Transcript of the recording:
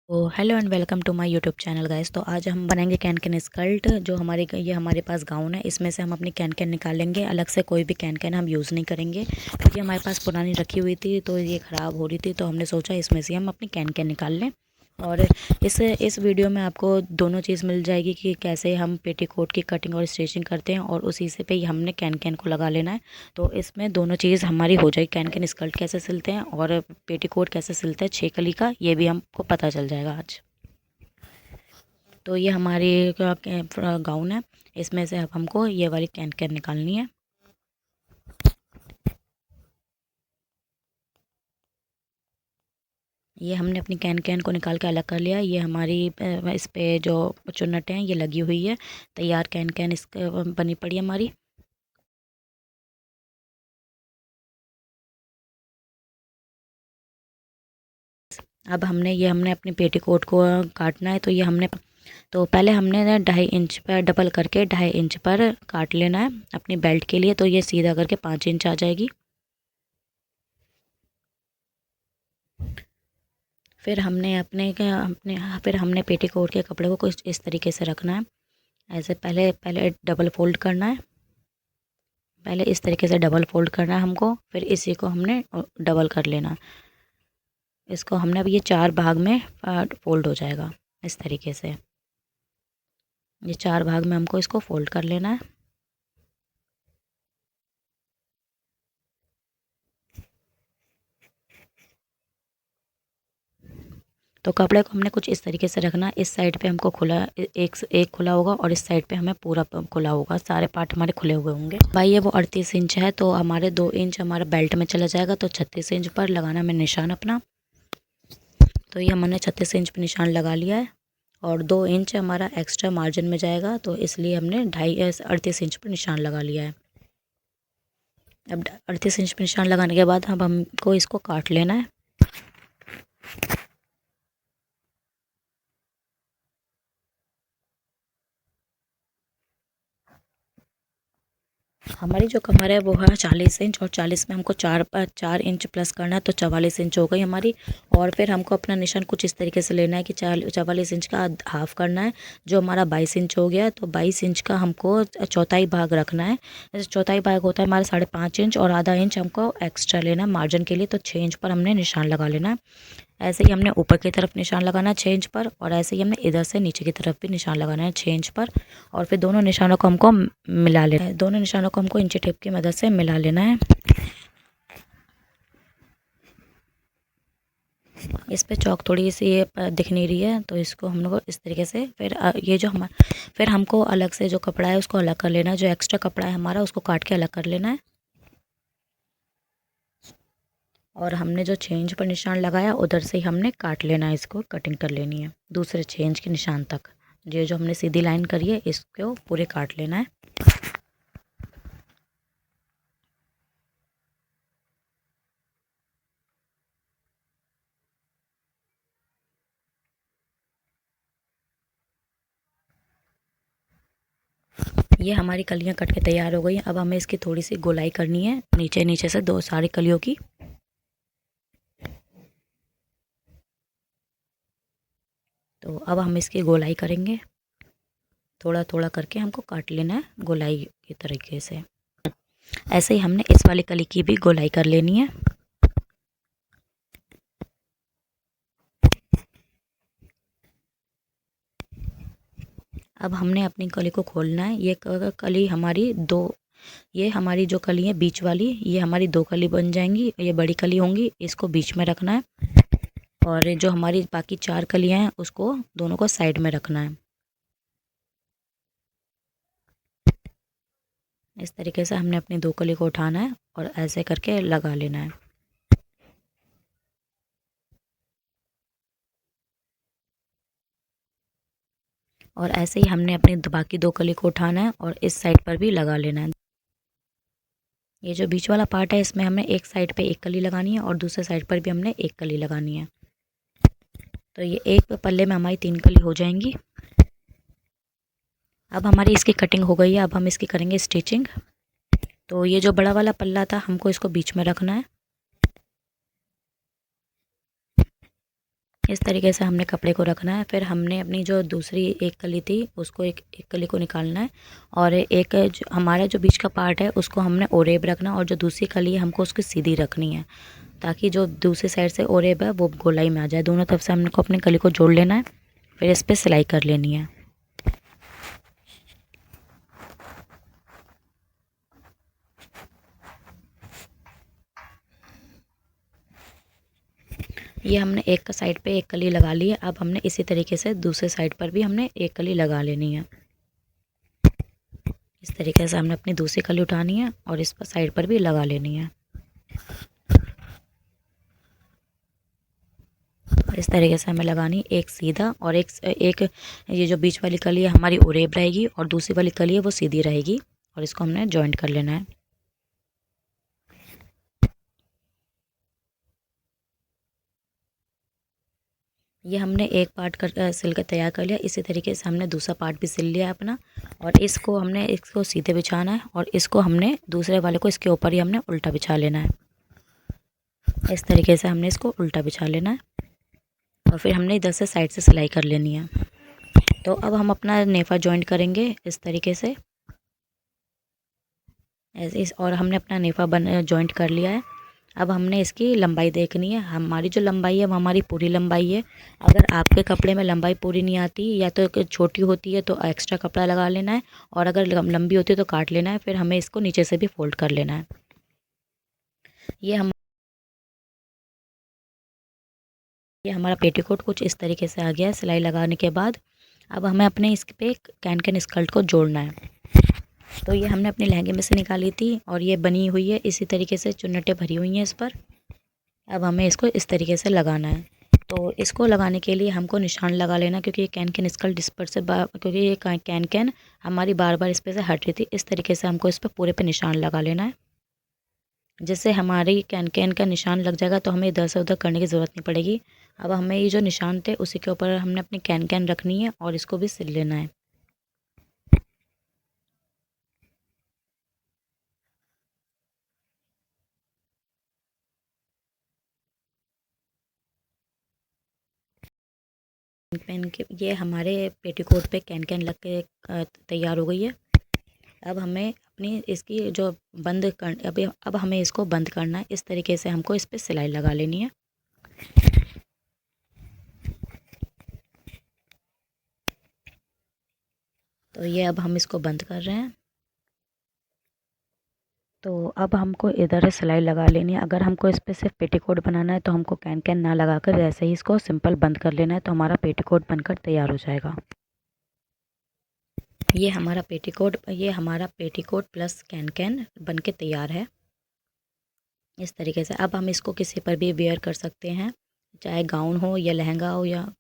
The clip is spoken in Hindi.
तो hello and welcome to my YouTube channel guys. तो आज हम बनाएंगे कैन कैन स्कर्ट। जो ये हमारे पास गाउन है, इसमें से हम अपनी कैन कैन निकालेंगे। अलग से कोई भी कैन कैन हम यूज़ नहीं करेंगे क्योंकि हमारे पास पुरानी रखी हुई थी तो ये ख़राब हो रही थी, तो हमने सोचा इसमें से हम अपनी कैन कैन निकाल लें। और इस वीडियो में आपको दोनों चीज़ मिल जाएगी कि कैसे हम पेटीकोट की कटिंग और स्टिचिंग करते हैं, और उसी से पे ही हमने कैन कैन को लगा लेना है। तो इसमें दोनों चीज़ हमारी हो जाएगी। कैन कैन स्कर्ट कैसे सिलते हैं और पेटीकोट कैसे सिलते हैं 6 कली का, ये भी हमको पता चल जाएगा आज। तो ये हमारी गाउन है, इसमें से अब हमको ये वाली कैन कैन निकालनी है। ये हमने अपनी कैन कैन को निकाल के अलग कर लिया। ये हमारी इस पे जो चुन्नटें हैं ये लगी हुई है। तैयार कैन कैन इस बनी पड़ी है हमारी। अब हमने अपनी पेटीकोट को काटना है। तो पहले हमने 2.5 इंच पर डबल करके 2.5 इंच पर काट लेना है अपनी बेल्ट के लिए। तो ये सीधा करके 5 इंच आ जाएगी। फिर हमने पेटीकोट के कपड़े को कुछ इस तरीके से रखना है। ऐसे पहले पहले डबल फोल्ड करना है। पहले इस तरीके से डबल फोल्ड करना है हमको, फिर इसी को हमने डबल कर लेना। इसको हमने अब ये 4 भाग में फोल्ड हो जाएगा इस तरीके से। ये 4 भाग में हमको इसको फोल्ड कर लेना है। तो कपड़े को हमने कुछ इस तरीके से रखना है। इस साइड पे हमको खुला एक खुला होगा और इस साइड पे हमें पूरा खुला होगा। सारे पार्ट हमारे खुले हुए होंगे। भाई ये वो 38 इंच है, तो हमारे 2 इंच हमारा बेल्ट में चला जाएगा। तो 36 इंच पर लगाना हमें निशान अपना। तो ये हमने 36 इंच पर निशान लगा लिया है, और 2 इंच हमारा एक्स्ट्रा मार्जिन में जाएगा, तो इसलिए हमने 38 इंच पर निशान लगा लिया है। अब 38 इंच पर निशान लगाने के बाद अब हमको इसको काट लेना है। हमारी जो कमर है वो है 40 इंच, और 40 में हमको 4 इंच प्लस करना है, तो 44 इंच हो गई हमारी। और फिर हमको अपना निशान कुछ इस तरीके से लेना है कि 44 इंच का हाफ करना है। जो हमारा 22 इंच हो गया, तो 22 इंच का हमको चौथाई भाग रखना है। जैसे चौथाई भाग होता है हमारा 5.5 इंच, और आधा इंच हमको एक्स्ट्रा लेना है मार्जिन के लिए। तो 6 इंच पर हमने निशान लगा लेना है। ऐसे ही हमने ऊपर की तरफ निशान लगाना है 6 इंच पर, और ऐसे ही हमने इधर से नीचे की तरफ भी निशान लगाना है 6 इंच पर। और फिर दोनों निशानों को हमको मिला लेना है। दोनों निशानों को हमको इंची टेप की मदद से मिला लेना है। इस पे चौक थोड़ी सी ये दिख नहीं रही है, तो इसको हम लोग इस तरीके से फिर हमको अलग से जो कपड़ा है उसको अलग कर लेना है। जो एक्स्ट्रा कपड़ा है हमारा उसको काट के अलग कर लेना है। और हमने जो 6 इंच पर निशान लगाया उधर से ही हमने काट लेना है, इसको कटिंग कर लेनी है दूसरे 6 इंच के निशान तक। ये जो हमने सीधी लाइन करी है इसको पूरे काट लेना है। ये हमारी कलियां कट के तैयार हो गई हैं। अब हमें इसकी थोड़ी सी गोलाई करनी है, नीचे नीचे से 2 सारी कलियों की। तो अब हम इसकी गोलाई करेंगे। थोड़ा थोड़ा करके हमको काट लेना है गोलाई के तरीके से। ऐसे ही हमने इस वाली कली की भी गोलाई कर लेनी है। अब हमने अपनी कली को खोलना है। ये कली हमारी दो ये हमारी जो कली है बीच वाली, ये हमारी 2 कली बन जाएंगी। ये बड़ी कली होंगी, इसको बीच में रखना है। और जो हमारी बाकी 4 कलियां हैं उसको दोनों को साइड में रखना है। इस तरीके से हमने अपनी 2 कली को उठाना है और ऐसे करके लगा लेना है। और ऐसे ही हमने अपनी बाकी 2 कली को उठाना है और इस साइड पर भी लगा लेना है। ये जो बीच वाला पार्ट है इसमें हमें एक साइड पे एक कली लगानी है और दूसरे साइड पर भी हमने एक कली लगानी है। तो ये एक पल्ले में हमारी 3 कली हो जाएंगी। अब हमारी इसकी कटिंग हो गई है। अब हम इसकी करेंगे स्टिचिंग। तो ये जो बड़ा वाला पल्ला था हमको इसको बीच में रखना है। इस तरीके से हमने कपड़े को रखना है। फिर हमने अपनी जो दूसरी एक कली थी उसको एक कली को निकालना है और एक हमारा जो बीच का पार्ट है उसको हमने ओरेब रखना और जो दूसरी कली है हमको उसकी सीधी रखनी है, ताकि जो दूसरी साइड से ओरेब है वो गोलाई में आ जाए। दोनों तरफ से हमने को अपनी कली को जोड़ लेना है, फिर इस पर सिलाई कर लेनी है। ये हमने एक साइड पे एक कली लगा ली है। अब हमने इसी तरीके से दूसरे साइड पर भी हमने एक कली लगा लेनी है। इस तरीके से हमने अपनी दूसरी कली उठानी है और इस पर साइड पर भी लगा लेनी है। इस तरीके से हमें लगानी एक सीधा और एक ये जो बीच वाली कली है हमारी ओरेब रहेगी और दूसरी वाली कली है वो सीधी रहेगी और इसको हमने जॉइंट कर लेना है। ये हमने एक पार्ट कर सिल कर तैयार कर लिया। इसी तरीके से हमने दूसरा पार्ट भी सिल लिया अपना और इसको सीधे बिछाना है और इसको हमने दूसरे वाले को इसके ऊपर ही हमने उल्टा बिछा लेना है। इस तरीके से हमने इसको उल्टा बिछा लेना है और फिर हमने इधर से साइड से सिलाई कर लेनी है। तो अब हम अपना नेफा जॉइंट करेंगे इस तरीके से और हमने अपना नेफा जॉइंट कर लिया है। अब हमने इसकी लंबाई देखनी है। हमारी जो लंबाई है वो हमारी पूरी लंबाई है। अगर आपके कपड़े में लंबाई पूरी नहीं आती या तो छोटी होती है तो एक्स्ट्रा कपड़ा लगा लेना है और अगर लंबी होती है तो काट लेना है। फिर हमें इसको नीचे से भी फोल्ड कर लेना है। ये हमारा पेटीकोट कुछ इस तरीके से आ गया है सिलाई लगाने के बाद। अब हमें अपने इस पे कैन स्कर्ट को जोड़ना है। तो ये हमने अपने लहंगे में से निकाली थी और ये बनी हुई है, इसी तरीके से चुन्नटें भरी हुई हैं इस पर। अब हमें इसको इस तरीके से लगाना है। तो इसको लगाने के लिए हमको निशान लगा लेना, क्योंकि ये कैन स्कर्ट इस पर से क्योंकि ये कैन हमारी बार बार इस पर से हट रही थी। इस तरीके से हमको इस पर पूरे पे निशान लगा लेना है। जिससे हमारी कैन का निशान लग जाएगा तो हमें इधर से उधर करने की ज़रूरत नहीं पड़ेगी। अब हमें ये जो निशान थे उसी के ऊपर हमने अपनी कैन रखनी है और इसको भी सिल लेना है। पेन के ये हमारे पेटीकोट पे कैन लग के तैयार हो गई है। अब हमें अपनी इसकी जो अब हमें इसको बंद करना है। इस तरीके से हमको इस पर सिलाई लगा लेनी है। तो ये अब हम इसको बंद कर रहे हैं। तो अब हमको इधर से सिलाई लगा लेनी है। अगर हमको इस पर सिर्फ पेटीकोट बनाना है तो हमको कैन ना लगाकर ऐसे ही इसको सिंपल बंद कर लेना है, तो हमारा पेटीकोट बनकर तैयार हो जाएगा। ये हमारा पेटीकोट प्लस कैन बन के तैयार है इस तरीके से। अब हम इसको किसी पर भी वेयर कर सकते हैं, चाहे गाउन हो या लहंगा हो या